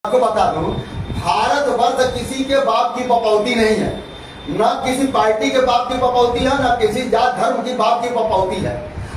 आपको बता दूं, भारतवर्ष किसी के बाप की पपौती नहीं है, न किसी पार्टी के बाप की पपौती है, न किसी जात धर्म की बाप की पपौती है।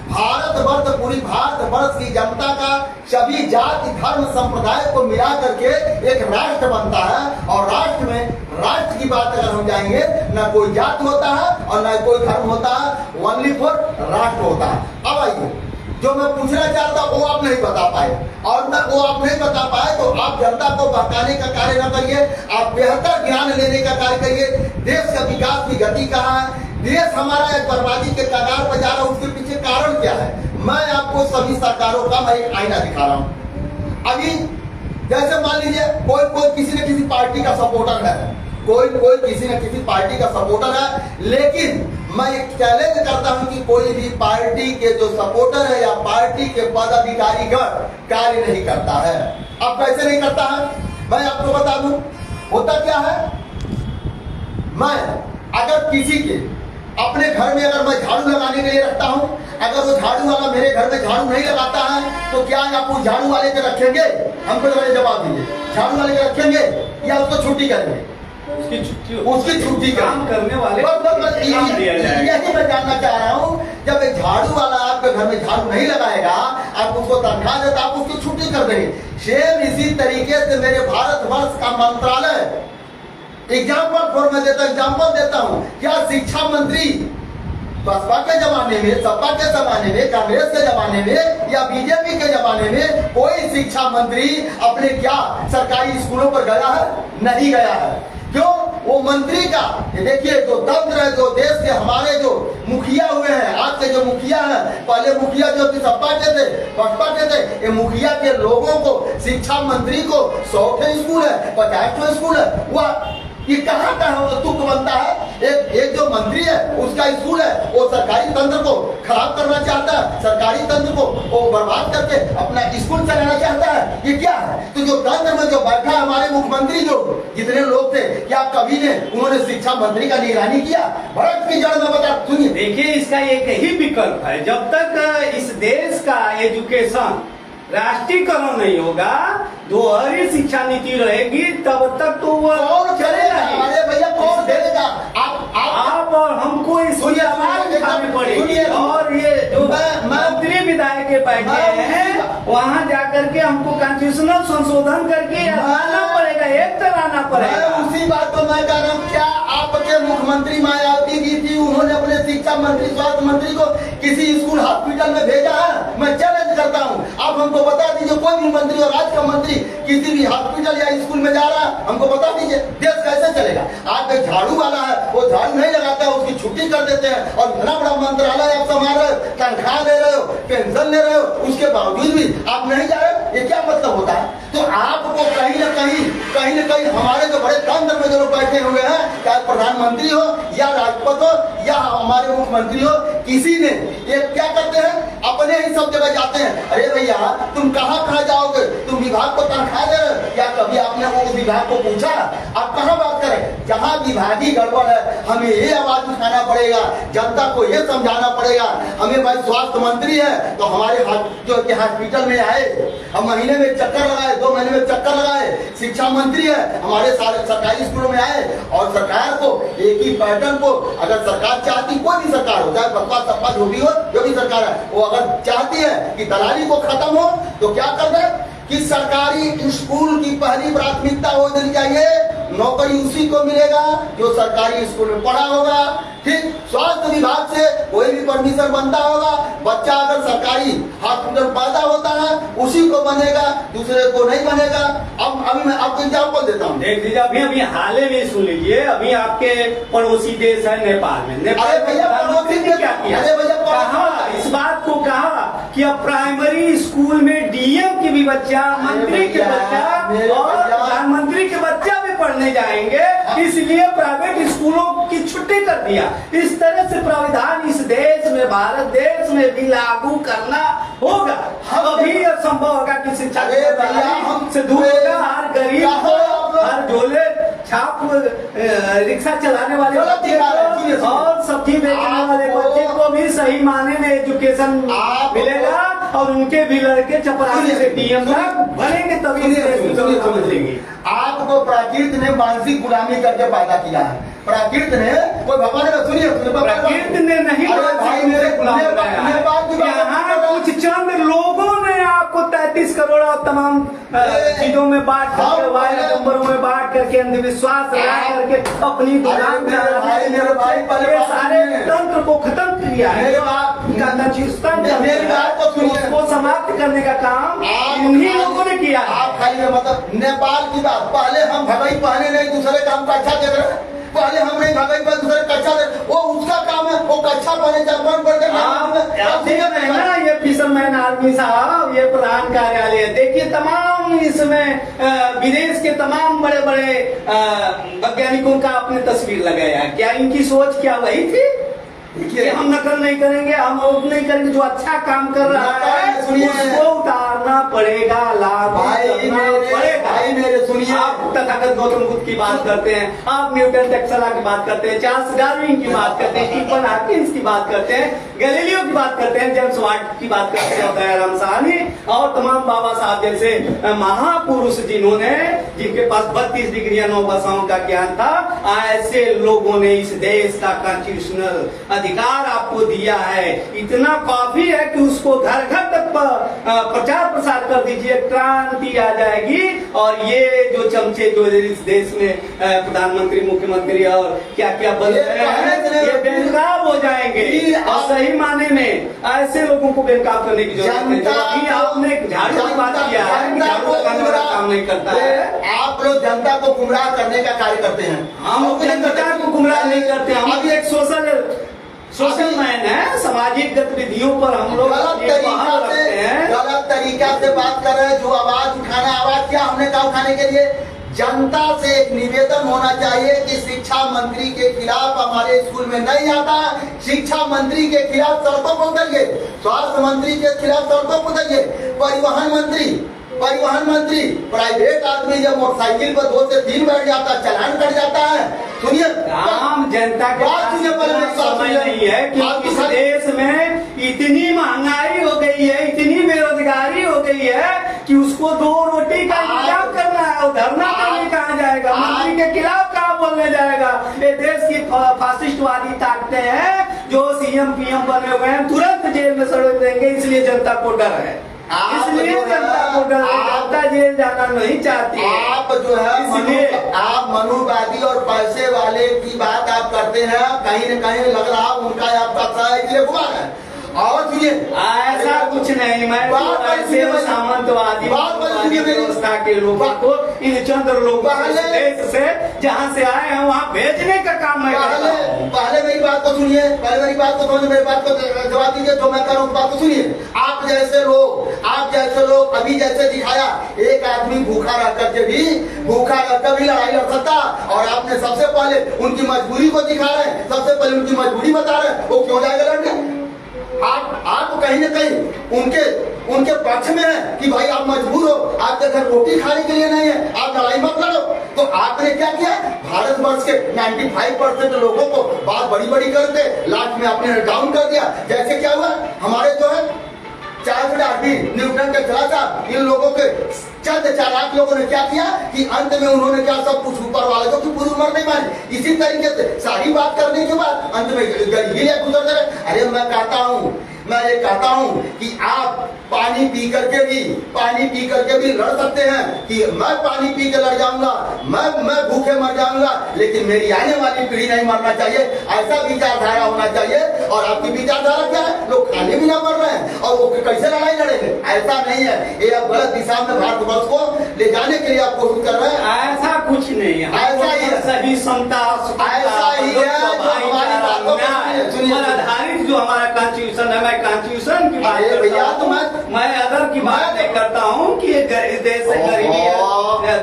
भारतवर्ष पूरी भारतवर्ष की जनता का सभी जाति धर्म संप्रदाय को मिला करके एक राष्ट्र बनता है। और राष्ट्र में राष्ट्र की बात अगर हम जाएंगे, न कोई जात होता है और न कोई धर्म होता है, ओनली फॉर राष्ट्र होता है। अब आइए, जो मैं पूछना चाहता वो आप नहीं बता पाए, और न वो आप नहीं बता पाए तो आप जनता को बहकाने का कार्य न करिए, आप बेहतर ज्ञान लेने का कार्य करिए। देश का विकास की गति कहाँ है, देश हमारा एक बर्बादी के कगार पर जा रहा है, उसके पीछे कारण क्या है। मैं आपको सभी सरकारों का मैं एक आईना दिखा रहा हूँ। अभी जैसे मान लीजिए कोई किसी न किसी पार्टी का सपोर्टर है, कोई किसी न किसी पार्टी का सपोर्टर है, लेकिन मैं एक चैलेंज करता हूं कि कोई भी पार्टी के जो सपोर्टर है या पार्टी के पदाधिकारीगण कार्य नहीं करता है। अब कैसे नहीं करता है, मैं आपको बता दूं, होता क्या है, मैं अगर किसी के अपने घर में अगर मैं झाड़ू लगाने के लिए रखता हूं, अगर वो झाड़ू वाला मेरे घर में झाड़ू नहीं लगाता है तो क्या आप उस झाड़ू वाले के रखेंगे? हमको जवाब दीजिए, झाड़ू वाले के रखेंगे या उसको छुट्टी करेंगे? उसकी छुट्टी काम करने वाले यही मैं जानना चाह रहा हूँ। जब एक झाड़ू वाला आपके घर में झाड़ू नहीं लगाएगा, आप उसको तनख्वाह देता, आप उसकी छुट्टी कर देंगे। सेम इसी तरीके से मेरे भारतवर्ष का मंत्रालय, एग्जाम्पल देता हूँ, क्या शिक्षा मंत्री बसपा के जमाने में, सपा के जमाने में, कांग्रेस के जमाने में या बीजेपी के जमाने में कोई शिक्षा मंत्री अपने क्या सरकारी स्कूलों पर गया है? नहीं गया है। क्यों? वो मंत्री का देखिए जो तंत्र है, जो देश के हमारे जो मुखिया हुए हैं, आज के जो मुखिया हैं, पहले मुखिया जो सपा के थे, बसपा के थे, ये मुखिया के लोगों को, शिक्षा मंत्री को 100 स्कूल है, 50 स्कूल है, वह ये कहाँ का तुक बनता है? एक जो मंत्री है उसका स्कूल है, वो सरकारी तंत्र को खराब करना चाहता है, सरकारी तंत्र को वो बर्बाद करके अपना स्कूल चलाना चाहता है। ये क्या है? तो जो तंत्र में जो बैठा हमारे मुख्यमंत्री जो जितने लोग थे, क्या कभी ने उन्होंने शिक्षा मंत्री का निगरानी किया? भारत की जड़ में बता, सुनिए, देखिए इसका एक ही विकल्प है, जब तक इस देश का एजुकेशन राष्ट्रीयकरण नहीं होगा, दोहरी शिक्षा नीति रहेगी, तब तक तो वो कौन चलेगा? अरे भैया कौन देगा? आप और हमको इस दिखानी पड़ेगी। और ये जो मंत्री विधायक बैठे हैं, वहाँ जाकर के हमको कॉन्स्टिट्यूशनल संशोधन करके लाना पड़ेगा, एक तो लाना पड़ेगा। उसी बात को मैं कह रहा हूँ, क्या आपके मुख्यमंत्री मायावती जी थी, उन्होंने अपने शिक्षा मंत्री, स्वास्थ्य मंत्री को किसी स्कूल हॉस्पिटल में भेजा है? मैं चैलेंज करता हूँ, आप हमको बता दीजिए, कोई भी मंत्री और राज्य का मंत्री किसी भी हॉस्पिटल या स्कूल में जा रहा है, हमको बता दीजिए, देश कैसे चलेगा? आप एक झाड़ू वाला है, वो झाड़ू नहीं लगाता है, उसकी छुट्टी कर देते हैं, और इतना बड़ा मंत्रालय आप संभाल रहे हो, तनख्वाह दे रहे हो, पेंशन ले रहे हो, उसके बावजूद भी आप नहीं जा रहे, ये क्या मतलब होता है? तो आपको कहीं न कहीं हमारे जो बड़े तंत्र में जो लोग बैठे हुए हैं, चाहे प्रधानमंत्री हो या राष्ट्रपति हो या हमारे मुख्यमंत्री हो, किसी ने ये क्या करते हैं, अपने ही सब जगह जाते हैं। अरे भैया तुम कहाँ जाओगे? तुम विभाग को तनख्वाह दे रहे हो, क्या कभी आपने उस विभाग को पूछा? आप कहाँ बात करें? जहाँ विभागी गड़बड़ है, हमें ये आवाज उठाना पड़ेगा, जनता को ये समझाना पड़ेगा। हमें भाई स्वास्थ्य मंत्री है तो हमारे जो हॉस्पिटल में आए, हम महीने में चक्कर लगाए, 2 महीने में चक्कर लगाए। शिक्षा मंत्री है, हमारे सारे सरकारी स्कूलों में आए, और सरकार को एक ही पैटर्न को अगर सरकार चाहती, कोई भी सरकार हो, चाहे बसपा सपा जो भी हो, जो भी सरकार है, वो अगर चाहती है कि दलाली को खत्म हो, तो क्या कर दे कि सरकारी स्कूल की पहली प्राथमिकता हो जानी चाहिए, नौकरी उसी को मिलेगा जो सरकारी स्कूल में पढ़ा होगा। ठीक, स्वास्थ्य विभाग से कोई भी परमिशन बनता होगा, बच्चा अगर सरकारी हॉस्पिटल पैदा होता है उसी को बनेगा, दूसरे को नहीं बनेगा। अब अभी मैं आपको एग्जाम्पल देता हूँ, देख लीजिए, अभी हाल ही में सुन लीजिए, अभी आपके पड़ोसी देश है नेपाल में, अरे भैया पड़ोसी देश क्या किया? अरे भैया कहा इस बात को कहा कि अब प्राइमरी स्कूल में डीएम की भी बच्चा, मंत्री के बच्चा और प्रधानमंत्री के बच्चा भी पढ़ने जाएंगे, इसलिए प्राइवेट स्कूलों की छुट्टी कर दिया। इस तरह से प्राविधान इस देश में, भारत देश में भी लागू करना होगा। अभी यह संभव होगा कि शिक्षा से दूर होगा, हर गरीब को, हर झोले छाप रिक्शा चलाने वाले और सब्जी बेचने वाले बच्चे को भी सही माने में एजुकेशन मिलेगा। और उनके भी लड़के चपरासी से डीएम तक बनेंगे, तभी इस देश में सुनिए, समझ लेंगे। आपको प्राकृत ने मानसिक गुलामी करके पैदा किया है। प्राकृत ने कोई भगवान का सुनिए, प्रकृति ने नहीं भाई मेरे बात की यहाँ कुछ चंद लोगों ने आपको 33 करोड़ और तमाम चीजों में बांट करके, वायु नंबरों में बांट करके, अंधविश्वास लगा करके अपनी दुकान सारे तंत्र को खत्म किया है। उसको समाप्त करने का काम इन्हीं लोगों ने किया। आप खाली मतलब नेपाल की बात, पहले हम भगाई पहने नहीं, दूसरे काम का अच्छा देख रहे, पहले हम नहीं भगाई पर दूसरे कच्चा दे, वो उसका काम है, वो कच्चा पहने जापान पढ़ ना। ये फिशरमैन आर्मी साहब, ये प्रधान कार्यालय देखिए, तमाम इसमें विदेश के तमाम बड़े बड़े वैज्ञानिकों का आपने तस्वीर लगाया। क्या इनकी सोच क्या वही थी कि हम नकल नहीं करेंगे, हम वो नहीं करेंगे, जो अच्छा काम कर रहा है उसको उतारना पड़ेगा, लाभ पड़ेगा। मेरे सुनिए, आप तथागत गौतम बुद्ध की बात करते हैं, आप न्यूटन टेक्सला की बात करते हैं, चार्ल्स डार्विन की बात करते हैं, स्टीफन हॉकिंस की बात करते हैं, गैलीलियो की बात करते हैं, जेम्स वाट की बात करते हैं, दयाराम साहनी और तमाम बाबा साहब जैसे महापुरुष जिनके पास 32 डिग्रियां 9 भाषाओं का ज्ञान था, ऐसे लोगों ने इस देश का कॉन्स्टिट्यूशनल अधिकार आपको दिया है। इतना काफी है कि उसको घर घर तक प्रचार प्रसार कर दीजिए, क्रांति आ जाएगी। और ये जो चमचे जो इस देश में प्रधानमंत्री, मुख्यमंत्री और क्या क्या बन रहे हैं, ये बेनकाब हो जाएंगे। और सही माने में ऐसे लोगों को बेनकाब करने की जरूरत है। अभी आपने झाड़ू की बात किया है, झाड़ू लगाने वाला काम नहीं करता है। आप लोग जनता को गुमराह करने का कार्य करते हैं। हम जनता को गुमराह नहीं करते, हम अभी एक सोशल मैन है, सामाजिक गतिविधियों पर हम लोग गलत तरीका से बात कर रहे हैं। जो आवाज उठाना, आवाज क्या हमने कहा उठाने के लिए, जनता से एक निवेदन होना चाहिए कि शिक्षा मंत्री के खिलाफ हमारे स्कूल में नहीं आता। शिक्षा मंत्री के खिलाफ सड़कों पर उतरिए, स्वास्थ्य मंत्री के खिलाफ सड़कों पर उतरिए, परिवहन मंत्री प्राइवेट आदमी जब मोटरसाइकिल पर 2 से 3 बैठ जाता, चालान कट जाता है। सुनिए, आम जनता के पास समय नहीं है कि इस देश में इतनी महंगाई हो गई है, इतनी बेरोजगारी हो गई है कि उसको 2 रोटी का इंतजाम करना है। और धरना करने कहाँ जाएगा, मंत्री के खिलाफ कहाँ बोलने जाएगा। ये देश की फासिस्टवादी ताकतें हैं जो सीएम पीएम बने हुए हैं, तुरंत जेल में सड़क देंगे, इसलिए जनता को डर है। इसलिए जनता को डर है, जनता जेल जाना नहीं चाहती। आप जो है इसलिए आप मनुवादी और पैसे वाले की बात आप करते हैं, कहीं न कहीं लग रहा उनका आपका इसलिए गुमान है। और सुनिए, ऐसा कुछ नहीं, मैं ऐसे सामंतवादी व्यवस्था के लोगों को, इन चंद्र लोगों देश से जहाँ से आए हैं वहाँ भेजने का काम मैं करता हूँ। पहले मेरी बात को सुनिए, पहले मेरी बात को समझ, मेरी बात को जवाब दीजिए, जो मैं कर रहा हूँ बात को सुनिए। आप जैसे लोग अभी जैसे दिखाया, एक आदमी भूखा रह करके भी लड़ाई लड़ सकता। और आपने सबसे पहले उनकी मजबूरी को दिखा रहे हैं, सबसे पहले उनकी मजबूरी बता रहे हैं, वो क्यों जाएगा लड़ने। आप कहीं न कहीं उनके पक्ष में है कि भाई आप मजबूर हो, आपके घर रोटी खाने के लिए नहीं है, आप लड़ाई मत लड़ो। तो आपने क्या किया, भारतवर्ष के 95% लोगों को बात बड़ी करते, लास्ट में आपने डाउन कर दिया। जैसे क्या हुआ, हमारे जो है चार्ल्स डार्विन, न्यूटन के खिलाफ इन लोगों के चंद 4 लोगों ने क्या किया कि अंत में उन्होंने क्या सब कुछ ऊपर वाले जो कि पूरी उम्र नहीं मानी। इसी तरीके से सारी बात करने के बाद अंत में गरीबी गुजर गए। अरे मैं ये कहता हूँ कि आप पानी पी करके भी लड़ सकते हैं कि मैं पानी पी के लड़ जाऊंगा, मैं भूखे मर जाऊंगा, लेकिन मेरी आने वाली पीढ़ी नहीं मरना चाहिए। ऐसा विचारधारा होना चाहिए। और आपकी विचारधारा क्या है, लोग खाने भी ना मर रहे हैं और वो कैसे लड़ाई लड़ेंगे। ऐसा नहीं है, ये आप गलत दिशा में भारतवर्ष को ले जाने के लिए आप कोशिश कर रहे हैं। ऐसा कुछ नहीं है, ऐसा ही सभी समता ऐसा ही है आधारित जो हमारा कॉन्स्टिट्यूशन है। मैं कॉन्स्टिट्यूशन की बात करता हूँ, मैं अदर की बात नहीं करता हूँ कि देश से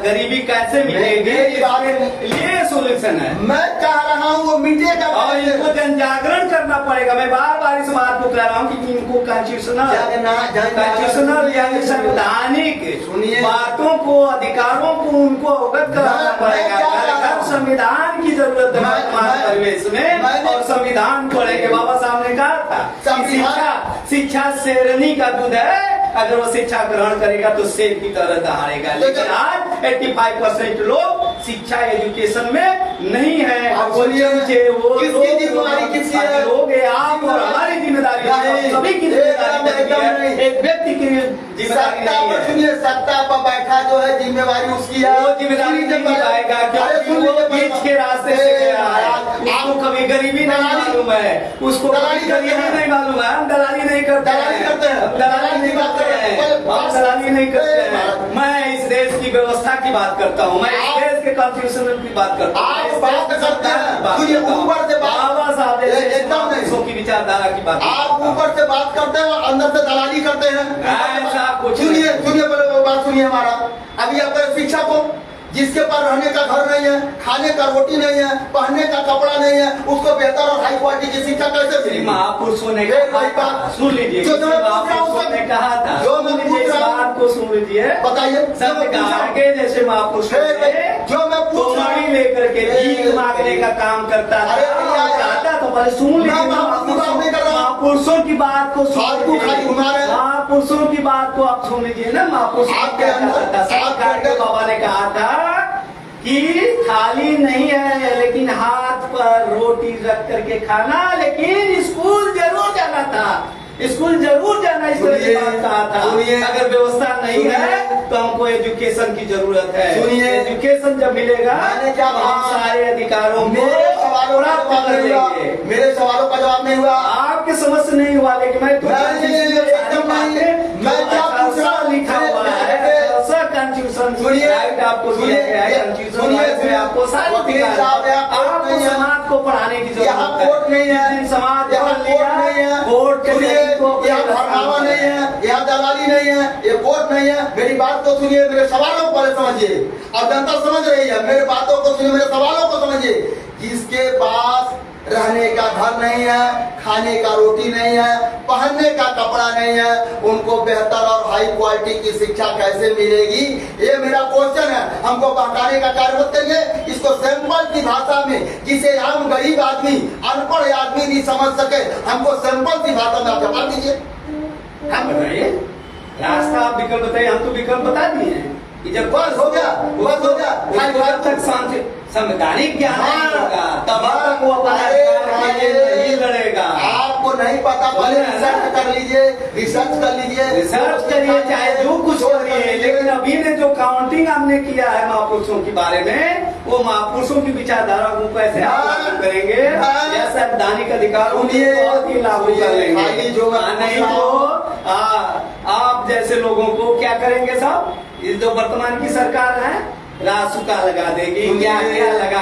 गरीबी कैसे मिलेगी, ये सोल्यूशन है। मैं चाह रहा हूँ वो मिटेगा और इनको जन जागरण करना पड़ेगा। मैं बार इस बात को कह रहा हूँ कि इनको कॉन्स्टिट्यूशनल यानी संवैधानिक बातों को, अधिकारों को उनको अवगत कराना पड़ेगा। संविधान की जरूरत है वर्तमान परिवेश में। और संविधान पढ़ेंगे, बाबा साहब ने कहा था शिक्षा शेरनी का दूध है, अगर वो शिक्षा ग्रहण करेगा तो शेर की तरह दहाड़ेगा। लेकिन आज 85% लोग शिक्षा एजुकेशन में नहीं है। आप बोलिए, वो किसकी जिम्मेदारी किसकी है? लोग हैं, आप और हमारी जिम्मेदारी है, सभी की जिम्मेदारी है, एक व्यक्ति की जिम्मेदारी सत्ता नहीं पर है। सुनिए, सत्ता पर बैठा जो है जिम्मेवारी उसकी है। वो जिम्मेदारी नहीं निभाएगा क्योंकि वो बीच के रास्ते से गया है। आपको कभी गरीबी नहीं मालूम है, उसको कभी गरीबी नहीं मालूम है। हम दलाली नहीं करते दलाली करते हैं। हम दलाली नहीं करते हैं, हम दलाली नहीं करते हैं। मैं इस देश की व्यवस्था की बात करता हूँ, मैं इस देश के कॉन्स्टिट्यूशन की बात करता हूँ, आप बात करते हैं, सुनिए, ऊपर से बात बाबा साहब जैसे एकदम नहीं। की विचारधारा की बात आप ऊपर से बात करते हैं और अंदर से दलाली करते हैं। ऐसा कुछ सुनिए नहीं। सुनिए, पहले वो बात सुनिए हमारा। अभी आप शिक्षा को, जिसके पास रहने का घर नहीं है, खाने का रोटी नहीं है, पहनने का कपड़ा नहीं है, उसको बेहतर और हाई क्वालिटी की शिक्षा कैसे मिलेगी? महापुरुषों ने एक भाई बात सुन लीजिए, जो मैं पूछ रहा हूँ महापुरुषों ने कहा था, जो मैं पूछ रहा हूँ, बात को सुन लीजिए, बताइए। सब कहा के जैसे महापुरुषों ने जो मैं पूछ रहा तोमड़ी हूँ, लेकर के भीख मांगने का काम करता था। अरे भैया, चाहता तो पहले सुन लीजिए, मैं महापुरुषों की बात नहीं कर रहा हूँ। महापुरुषों की बात को सुन फालतू खाली लीजिए, घुमा रहे हैं। महापुरुषों की बात को आप सुन लीजिए ना। महापुरुषों ने आपके क्या अंदर- कहा था? आपके अंदर- बाबा ने कहा था कि थाली नहीं है लेकिन हाथ पर रोटी रख करके खाना, लेकिन स्कूल जरूर जाना था, स्कूल जरूर जाना, इस तरह की बात कहा था। सुनिए, अगर व्यवस्था नहीं सुनिए, है तो हमको एजुकेशन की जरूरत है। सुनिए, एजुकेशन जब मिलेगा मैंने क्या तो हम कहा? सारे अधिकारों को मेरे सवालों का प्राप्त जवाब कर नहीं हुआ। लेंगे। मेरे सवालों का जवाब नहीं हुआ। आपके समझ से नहीं हुआ, लेकिन मैं तो एकदम नहीं। मैं क्या पूछ रहा हूँ? लिखा हुआ है, कॉन्स्टिट्यूशन सुनिए, राइट आपको दिया गया है, कॉन्स्टिट्यूशन सुनिए, राइट में आपको सारे वकील साहब, यहाँ कोर्ट आपको नहीं है। समाज को पढ़ाने की यहाँ जरूरत है। कोर्ट नहीं है, जिस दिन समाज यहाँ पढ़ कोर्ट लिया, नहीं है, कोर्ट के सुनिए, जज को यहाँ भरमावा नहीं है, यहाँ दलाली नहीं है, ये कोर्ट नहीं है। मेरी बात को सुनिए, मेरे सवालों को पहले समझिए। अब जनता समझ रही है, मेरे बातों को सुनिए, मेरे सवालों को समझिए। जिसके पास रहने का घर नहीं है, खाने का रोटी नहीं है, पहनने का कपड़ा नहीं है, उनको बेहतर और हाई क्वालिटी की शिक्षा कैसे मिलेगी? ये मेरा क्वेश्चन है। हमको बहकाने का कार्य मत करिए। इसको सिंपल की भाषा में, जिसे आम गरीब आदमी, अनपढ़ आदमी नहीं समझ सके, हमको सिंपल की भाषा में आप जवाब दीजिए। हम बताइए, रास्ता आप विकल्प बताइए, हम तो विकल्प बता दिए हैं कि जब बस हो गया, बस हो गया। जब तक संवैधानिक ज्ञान नहीं होगा तब तक वो अपना अरे अधिकार के लिए नहीं लड़ेगा। आपको नहीं पता, पहले रिसर्च कर लीजिए, रिसर्च कर लीजिए, रिसर्च करिए, चाहे जो कुछ करिए, लेकिन अभी ने जो काउंटिंग हमने किया है महापुरुषों के बारे में, वो महापुरुषों की विचारधारा को कैसे आप लागू करेंगे या संवैधानिक अधिकारों को बहुत ही लागू कर लेंगे। नहीं तो आप जैसे लोगों को क्या करेंगे साहब? ये जो वर्तमान की सरकार है रासुका लगा देगी, क्या क्या लगा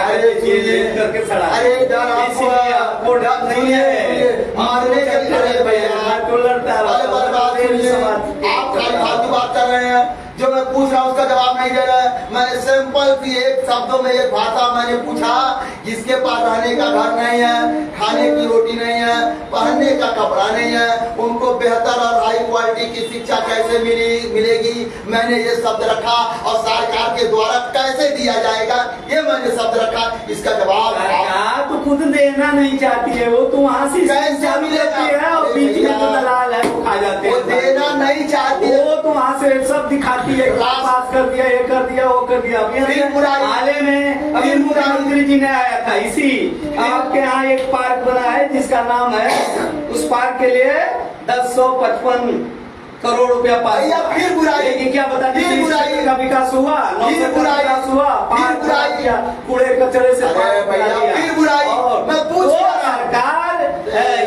करके सड़ा। अरे डर इसलिए आपको डर नहीं है, मारने के लिए भैया तो लड़ता है। आप खाली फालतू बात कर रहे हैं। जो मैं पूछ रहा हूँ उसका जवाब नहीं दे रहे हैं। मैंने सिंपल सी एक शब्दों में एक भाषा मैंने पूछा, जिसके पास रहने का घर नहीं है, खाने की रोटी नहीं है, पहनने का कपड़ा नहीं है, उनको बेहतर और हाई क्वालिटी की शिक्षा कैसे मिलेगी? मैंने ये शब्द रखा, और सरकार के द्वारा कैसे दिया जाएगा ये मैंने शब्द रखा। इसका जवाब सरकार तो खुद देना नहीं चाहती है, वो तो वहाँ से कैसे मिलेगा? है और बीच में जो दलाल है वो खा जाते वो हैं। देना नहीं चाहती है। वो तो वहाँ से सब दिखाती है, पास कर दिया, ये कर दिया, वो कर दिया। हाल में अभी मुख्यमंत्री जी ने आया था, इसी आपके यहाँ एक पार्क बना है जिसका नाम है, उस पार्क के लिए 1055 करोड़ रुपया पास। फिर बुराई, क्या बता दीजिए, बुराई का विकास हुआ, फिर बुराई, विकास हुआ, फिर बुराई, कूड़े कचरे से फिर बुराई। मैं पूछ सरकार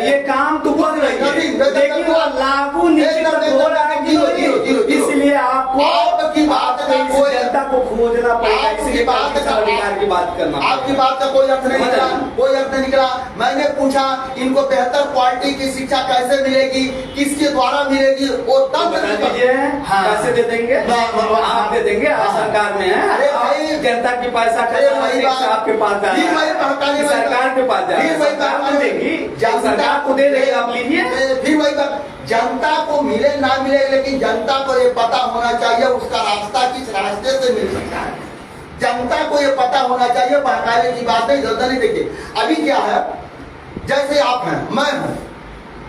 ये काम तो कर रही है, लेकिन वो लागू निश्चित हो रहा है कि नहीं, इसलिए आपको आपकी बात का कोई जनता को खोजना पड़ेगा, इसलिए अधिकार की बात करना। आपकी बात का कोई अर्थ नहीं निकला, कोई अर्थ नहीं निकला। मैंने पूछा इनको बेहतर क्वालिटी की शिक्षा कैसे मिलेगी, किसके द्वारा मिलेगी? वो तब बता दीजिए, कैसे दे देंगे? आप दे देंगे, सरकार में है। अरे भाई, जनता की पैसा आपके पास जाए, सरकार के पास जाए, सरकार देगी, सरकार को दे देगी, आप लीजिए। फिर वही बात, जनता को मिले ना मिले, लेकिन जनता को ये पता होना चाहिए उसका रास्ता किस रास्ते से मिल सकता है। जनता को ये पता होना चाहिए, बहकावे की बात नहीं, जल्दी नहीं। देखिए अभी क्या है, जैसे आप हैं, मैं हूं,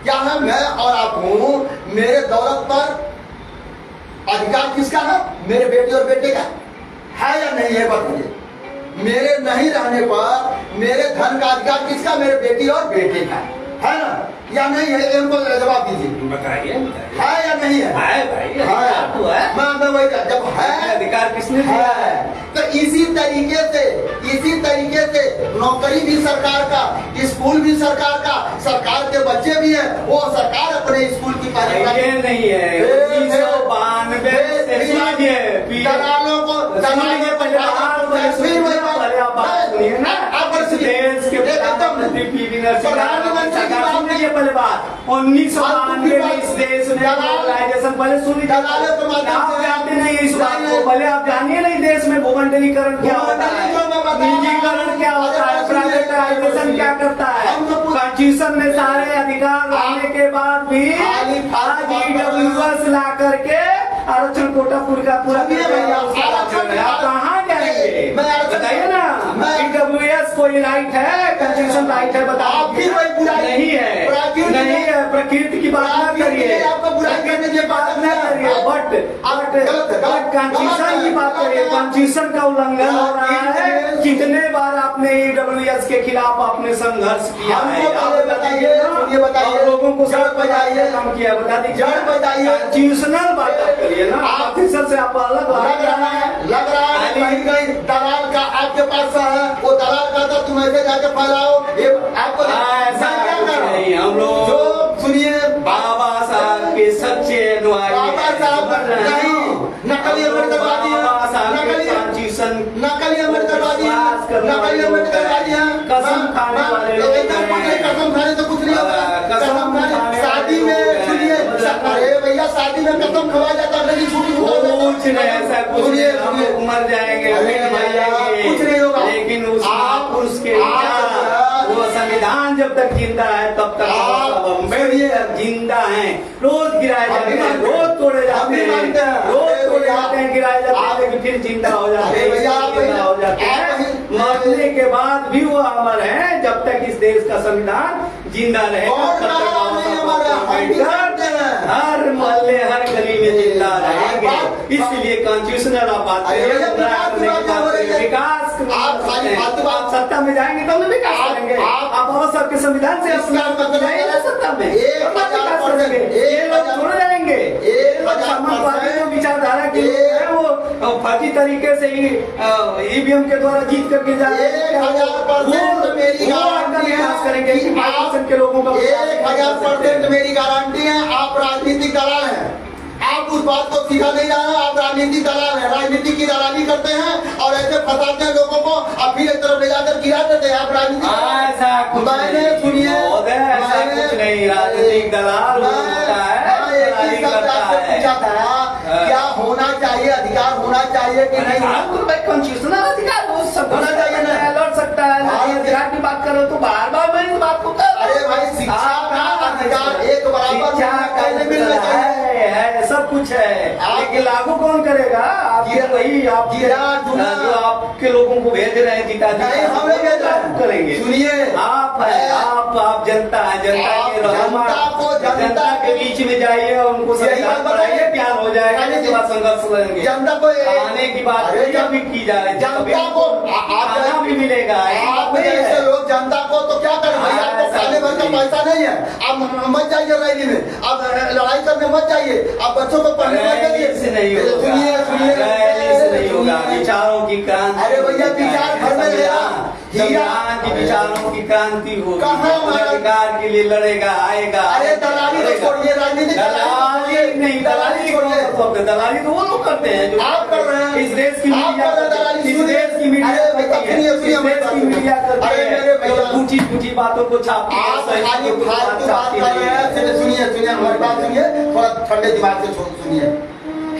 क्या है? मैं और आप हूँ, मेरे दौलत पर अधिकार किसका है? मेरे बेटे और बेटे का है या नहीं है? बताइए। मेरे नहीं रहने पर मेरे धन का अधिकार किसका? मेरे बेटी और बेटे का है ना या नहीं है? इनको जवाब दीजिए, बताइए है या नहीं है? भाई, अधिकार तो है। मैं वही, जब है अधिकार किसने दिया है? तो इसी तरीके से नौकरी भी सरकार का, स्कूल भी सरकार का, सरकार के बच्चे भी हैं, वो सरकार अपने स्कूल की ये नहीं है 1992 से सुनिए दलालों को देश के प्रधानमंत्री पीवी नरसिम्हा राव ने पहले बात 1992 में इस देश में ग्लोबलाइजेशन पहले सुनी आप जानते नहीं इस बात को, पहले आप जानिए नहीं देश में भूमंडलीकरण क्या होता है, निजीकरण क्या होता है, प्राइवेटाइजेशन क्या करता है। कॉन्स्टिट्यूशन में सारे अधिकार रहने के बाद भी आज EWS ला करके आरक्षण कोटा पूरा आप कहाँ जाएंगे? बताइए ना, EWS कोई राइट है? कॉन्स्टिट्यूशन राइट है? बताओ। नहीं है, नहीं है। प्रकृति की बात ना करिए, प्रकृति की बात ना करिए, बट कॉन्स्टिट्यूशन की बात करिए। कॉन्स्टिट्यूशन का उल्लंघन हो रहा है। कितने बार आपने EWS के खिलाफ आपने संघर्ष किया है? बताइए, लोगों को सड़क बजाइए, काम किया, बता दीजिए। कॉन्स्टिट्यूशनल बात करिए ना, ऑफिसर से आप अलग लग रहा है कहीं दलाल का आपके पास है, वो दलाल का था, तुम ऐसे जाके फैलाओ, ये आपको नहीं। हम लोग जो सुनिए, बाबा साहब के सच्चे अनुयायी, बाबा साहब नहीं, नकली अमृतवादी, नकली अमृतवादी, कसम खाने वाले लोग, कसम खाने तो कुछ नहीं होगा। कसम खाने शादी में, सुनिए, अरे भैया शादी में कसम खवा जाता है, कुछ नहीं, ऐसा कुछ नहीं, हम लोग मर जाएंगे, कुछ नहीं होगा। लेकिन उसके वो संविधान जब तक जिंदा है तब तक अम्बेडकर जिंदा है। रोज गिराए जाते हैं, रोज तोड़े जाते हैं, रोज तोड़े जाते हैं, गिराए जाते हैं, लेकिन फिर जिंदा हो जाते हैं, जिंदा हो जाते हैं। मरने के बाद भी वो अमर है। जब तक इस देश का संविधान जिंदा रहेगा तब तक हर मोहल्ले, हर गली में जिंदा रहेंगे। इसलिए कॉन्स्टिट्यूशनल आप बात करेंगे, विकास आप सत्ता में जाएंगे तब विकास करेंगे। आप बाबा साहब के संविधान से सत्ता में विकास करेंगे, ये लोग छोड़ जाएंगे। समाजवादी जो विचारधारा के लोग हैं वो फर्जी तरीके से ही EVM के द्वारा जीत करके जाएंगे, विकास करेंगे के लोगों का। 1000% मेरी गारंटी है। आप राजनीतिक दलाल हैं, आप उस बात को सीखा नहीं जाना। आप राजनीतिक दलाल हैं, राजनीति की दलाली करते हैं और ऐसे फंसाते हैं लोगों को, अब फिर एक तरफ ले जाकर गिरा देते हैं। आप राजनीति मैंने सुनिए, कुछ नहीं, राजनीतिक दलाल होता है, पूछा था क्या होना चाहिए, अधिकार होना चाहिए कि नहीं? कॉन्स्टिट्यूशनल अधिकार होना चाहिए ना, लड़ सकता है। अधिकार की बात करो तो बार बार मैं इस बात को कर, अरे भाई शिक्षा का अधिकार एक बराबर मिलना चाहिए, सब कुछ है, लेकिन लागू कौन करेगा? आप वही आप जो आपके लोगों को भेज रहे हैं जीता करेंगे। सुनिए, आप जनता है, जनता के बीच में जाइए और उनको बताइए, प्यार हो जाएगा, संघर्ष करेंगे। जनता को आने की बात भी की जा रही है, जनता को आना भी मिलेगा। ऐसे लोग जनता को तो क्या करें भाई, आपको खाने भर का पैसा नहीं है, आप मत जाइए रैली में, आप लड़ाई करने मत जाइए, आप बच्चों को पढ़ने से नहीं होगा, सुनिए नहीं होगा। विचारों की क्रांति, अरे भैया विचार घर में संविधान की विचारों की क्रांति हो, अधिकार के लिए लड़ेगा, आएगा। अरे दलाली तो छोड़िए, राजनीति नहीं, दलाली छोड़िए, दलाली तो वो लोग करते हैं जो आप कर रहे हैं। इस देश की मीडिया, इस देश की मीडिया ऊंची बातों को छापती है, सुनिए हमारी बात सुनिए, थोड़ा ठंडे दिमाग से सुनिए।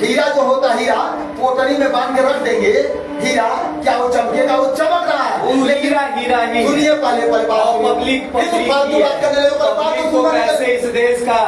हीरा जो होता है, हीरा पोटली में बांध के रख देंगे, हीरा क्या वो चमकेगा? वो चमक रहा है, हीरा ही। सुनिए पहले पब्लिक को कैसे इस देश का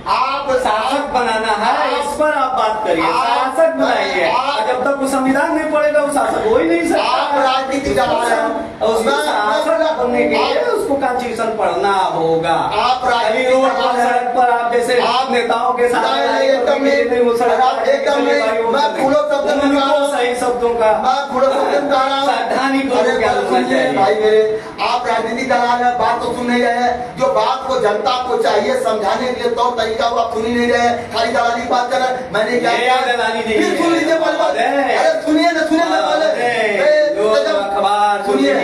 आप शासक बनाना है, इस पर आप बात करिए, शासक बनाइए। जब तक वो संविधान नहीं पड़ेगा वो शासक हो ही नहीं सकता। आप राजनीतिक दलाल हैं, उसमें शासक बनने के लिए उसको कॉन्स्टिट्यूशन पढ़ना होगा। आप अभी रोड पर सड़क पर आप जैसे आप नेताओं के साथ एकदम नहीं, वो सड़क आप एकदम नहीं, मैं खुलो शब्द में कह रहा हूं, सही शब्दों का मैं खुलो शब्द में कह रहा हूं। सावधानी को अरे क्या बात होना सुनिए चाहिए। भाई मेरे, आप राजनीति दलाल हैं, बात तो सुन नहीं रहे हैं। जो बात को जनता को चाहिए समझाने के लिए तौर तरीका वो आप सुन ही नहीं रहे हैं, खाली दलाली की बात कर रहे हैं। मैंने क्या ये किया? दलाली नहीं फिर सुन लीजिए पहले बात। है। अरे सुनिए ना, सुनिए ना पहले। अखबार सुनिए,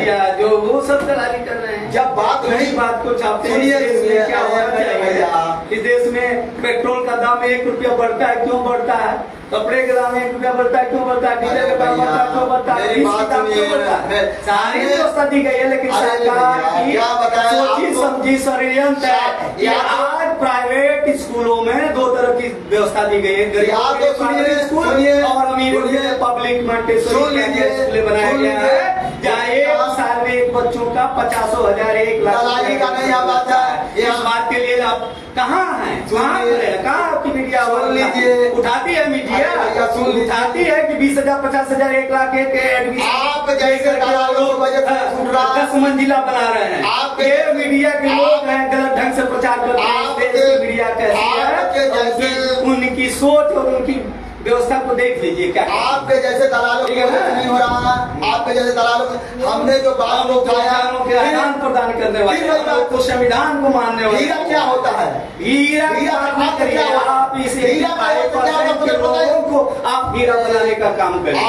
जो वो सब दलाली कर रहे हैं। जब बात नहीं नहीं बात को छापते हैं। सुनिए, इस देश सुनिए, में क्या अरे होना चाहिए? भैया। इस देश में पेट्रोल का दाम 1 रुपया बढ़ता है, क्यों बढ़ता है? कपड़े के दाम 1 रुपया बढ़ता है, क्यों बढ़ता है? डीजल का दाम बढ़ता है, क्यों बढ़ता है? मेरी इसकी बात दाम क्यों सुनिए, बढ़ता है? मैं- सारी व्यवस्था दी गई है, लेकिन अरे सरकार भैया, की क्या बताएं सोची आपको? समझी षड्यंत्र है कि आज प्राइवेट स्कूलों में 2 तरह की व्यवस्था दी गई है, गरीबों आप के लिए तो सुनिए, प्राइवेट स्कूल सुनिए, और अमीरों के लिए सुनिए, पब्लिक सुन मॉन्टेसरी लीजिए, स्कूल बनाया सुन गया लीजिए। है, जहाँ एक साल में एक बच्चों का 50,000 1 लाख दलाली का नहीं आप आता है। इस बात के लिए आप कहाँ हैं? कहाँ सुनिए, है? कहाँ आपकी मीडिया सुन लीजिए। उठाती है मीडिया? अरे भैया, सुन लीजिए। उठाती है कि 20,000 50,000 1 लाख एक एडमिशन आप जैसे दलालों को वजह से छूट रहा है। 10 मंजिला बना रहे हैं। आपके- ये मीडिया के लोग हैं, गलत ढंग से प्रचार करते हैं। आपके- इस देश की मीडिया कैसी आपके है? जैसे- उनकी सोच और उनकी व्यवस्था को देख लीजिए क्या है। आपके जैसे दलालों ठीक की है वजह से ना? नहीं हो रहा है। आपके जैसे दलालों को हमने जो बात को उठाया, संविधानों के आदान प्रदान करने वाले फिर वही बात- तो संविधान को मानने वाले हीरा क्या होता है? हीरा की हीरा बात का मत करिए। क्या होता है? आप इस हीरा का होता है, क्या होता है? के लोगों को आप हीरा बनाने का काम करिए।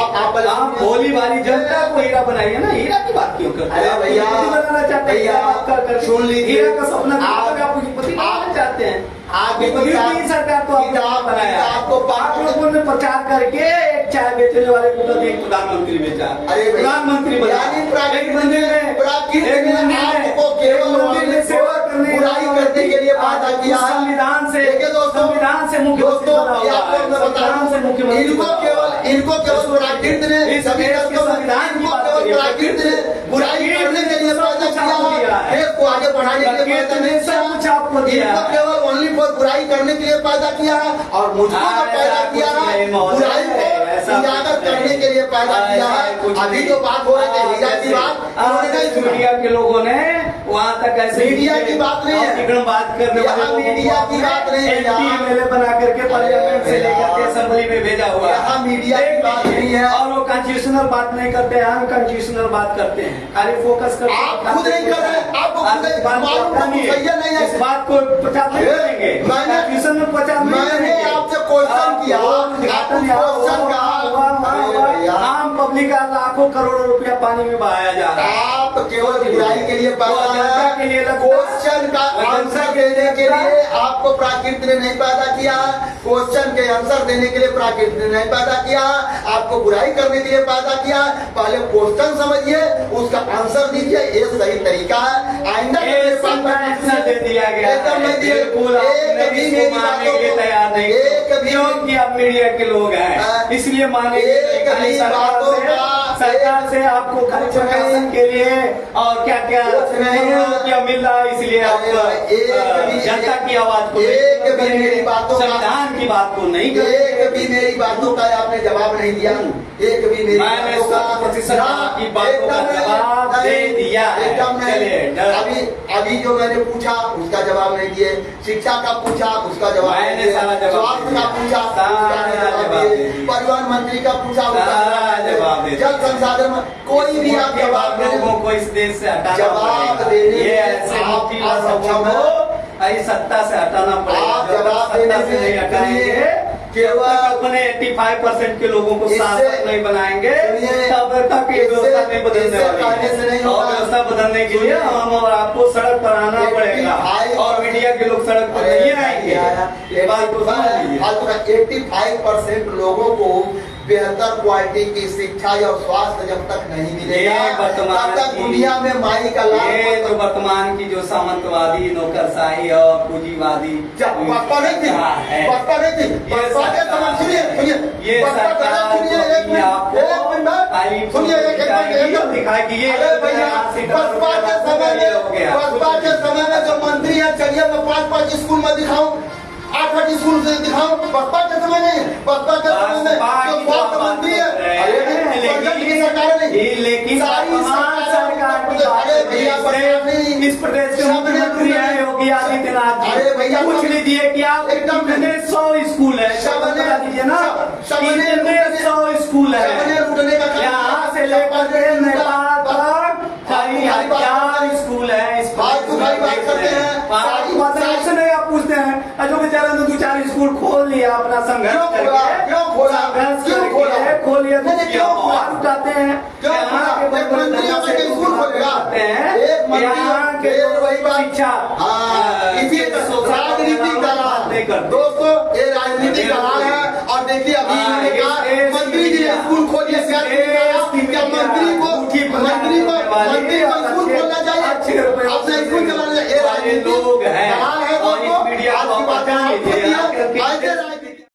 आप भोली वाली जनता को हीरा बनाइए ना। हीरा की बात क्यों करते हैं? अरे भैया, आप पूंजीपति बनाना चाहते हैं, भैया, हीरा बात कर सुन लीजिए। हीरा का सपना आप- आप पूंजीपति बनाना चाहते हैं। आपकी पूंजीपति सरकार को आपने किताब- बनाया। आपको आप लोगों ने प्रचार करके एक चाय बेचने वाले को तो एक प्रधानमंत्री बेचा। अरे भैया, प्रधानमंत्री बना। यानी प्राकृतिक एक मंदिर में प्राकृतिक एक ने मंदिर में आपको केवल एक मंदिर में सेवा करने बुराई करने के लिए पैदा किया है। संविधान से देखिए दोस्तों, संविधान से मुख्यमंत्री दोस्तों, बना ये हुआ आपको है। मैं बता संविधान से दूं, मुख्यमंत्री इनको बना हुआ केवल प्राकृत ने इस सभी देश के तत्वों में संविधान की इनको बात केवल करिए। प्राकृत ने बुराई करने के लिए पैदा किया है। देश को आगे बढ़ाने के लिए पैदा नहीं किया। सब कुछ आपको दिया इनको है। केवल ओनली फॉर बुराई करने के लिए पैदा किया है और मुझको जो पैदा किया है बुराई को उजागर करने के लिए पैदा किया है। अभी जो बात हो रही है हीरा की बात, उन्होंने नहीं सुनी। मीडिया के लोगों ने वहाँ तक ऐसे मीडिया की बात नहीं है। तिगड़म बात करने वाले यहाँ लोगों को मीडिया की बात नहीं है। एमपी एमएलए बना करके पार्लियामेंट से लेकर के असेंबली में भेजा हुआ है। यहाँ मीडिया की बात नहीं है। और वो कॉन्स्टिट्यूशनल बात नहीं करते हैं, अनकॉन्स्टिट्यूशनल बात करते हैं, खाली फोकस करते हैं। आप खुद नहीं कर रहे, आपको खुद इस बात को मालूम हटाइए। है, सही नहीं है। इस बात को प्रचार नहीं करेंगे। कॉन्स्टिट्यूशन में प्रचार नहीं मैंने करेंगे। आपसे क्वेश्चन किया, उद्घाटन आपको क्वेश्चन कहा। अरे भैया, आम पब्लिक का लाखों करोड़ों रुपया पानी में बहाया जा रहा है। आप केवल बुराई के लिए पैदा जनता के लिए है। लगता है। क्वेश्चन का आंसर देने के लिए आपको प्राकृत ने नहीं पैदा किया। क्वेश्चन के आंसर देने के लिए प्राकृत ने नहीं पैदा किया। आपको बुराई करने के लिए पैदा किया। पहले क्वेश्चन समझिए, उसका आंसर दीजिए, ये सही तरीका है। आइंदा आंसर दे दिया गया है। एकदम नहीं दिया। बिल्कुल आपने एक भी इसको मेरी मानने बातों के लिए को- तैयार नहीं। एक भी क्योंकि आप मीडिया के लोग हैं, हाँ। इसलिए माने एक भी बातों का- सरकार से आपको खाली कुछ नहीं। प्रशासन के लिए और क्या क्या कुछ नहीं। रुपया मिल रहा है, इसलिए आप जनता की आवाज को एक भी मेरी बातों का- संविधान की बात को नहीं करते। एक भी मेरी बातों का आपने जवाब नहीं दिया। एक भी मेरी मैंने बातों का 100% आपकी बातों का एकदम नहीं, जवाब दे नहीं, दिया है। एकदम नहीं। चलिए, डर- अभी जो मैंने पूछा उसका जवाब नहीं दिए। शिक्षा का पूछा उसका जवाब नहीं मैंने दिए। सारा जवाब स्वास्थ्य दिया। का पूछा उसका सारा नहीं जवाब जवाब दे दिए। दिया। परिवहन मंत्री का पूछा उसका सारा जवाब दे दिया। जल संसाधन कोई भी आप के जवाब बाद लोगों को इस देश से हटाना जवाब पड़ेगा। देने ये में ऐसे आप मुट्ठी वाले असक्षम लोगों को इस सत्ता से हटाना पड़ेगा। आप जब तक जवाब देने सत्ता से में नहीं हटाएंगे, केवल अपने 85% के लोगों को इससे- शासक नहीं बनाएंगे, सुनिए, तब तक ये इससे- व्यवस्था नहीं बदलने इससे वाली कहने से नहीं है। और होगा। व्यवस्था बदलने के लिए सुनिए, हम और आपको सड़क पर आना 85% पड़ेगा और मीडिया के लोग सड़क पर नहीं आएंगे। ये बात को समझ लीजिए। 85% लोगों को बेहतर क्वालिटी की शिक्षा और स्वास्थ्य जब तक नहीं मिलेगा, ये वर्तमान तब तक की- दुनिया में माई का ये जो लाभ वर्तमान की जो सामंतवादी नौकरशाही और पूंजीवादी बसपा नहीं थी, है। बसपा नहीं थी, बसपा के समय सुनिए ये बसपा का सरकार सुनिए, एक जो आपको मिनट खाली सुनिए, एक दिखाई कि ये अरे भैया, बसपा के समय में बसपा के समय में जो मंत्री है, चलिए मैं 5-5 स्कूल में दिखाऊं, 8-8 स्कूल से दिखाऊं। बसपा के समय नहीं, बसपा के समय में जो स्वास्थ्य मंत्री है, अरे नहीं, की सरकार नहीं, लेकिन सारी वर्तमान सरकार की बात अरे भैया, इससे प्रदेश के मुख्यमंत्री हैं योगी आदित्यनाथ अरे जी, भैया, पूछ लीजिए कि आप एकदम कितने 100 स्कूल है, बता दीजिए ना, कितने 100 स्कूल है लूटने का काम यहाँ से लेकर के नेपाल तक, कई हजार स्कूल है। इस भाई बात करते हैं से नहीं आप पूछते हैं जो बेचारा ने 2-4 स्कूल खोल लिया अपना संघर्ष क्यों खोला खोल लिया क्यों बात उठाते हैं यहाँ के मंत्री स्कूल खोलेगा यहाँ के शिक्षा राजनीति का हाल दोस्तों, ये राजनीति का हाल है। और देखिए अभी मंत्री जी ने स्कूल खोल लिया, क्या मंत्री को स्कूल खोलना चाहिए, अपना स्कूल चलाना चाहिए। ये राजनीति लोग हैं का हाल है दोस्तों। मीडिया आज की बात है।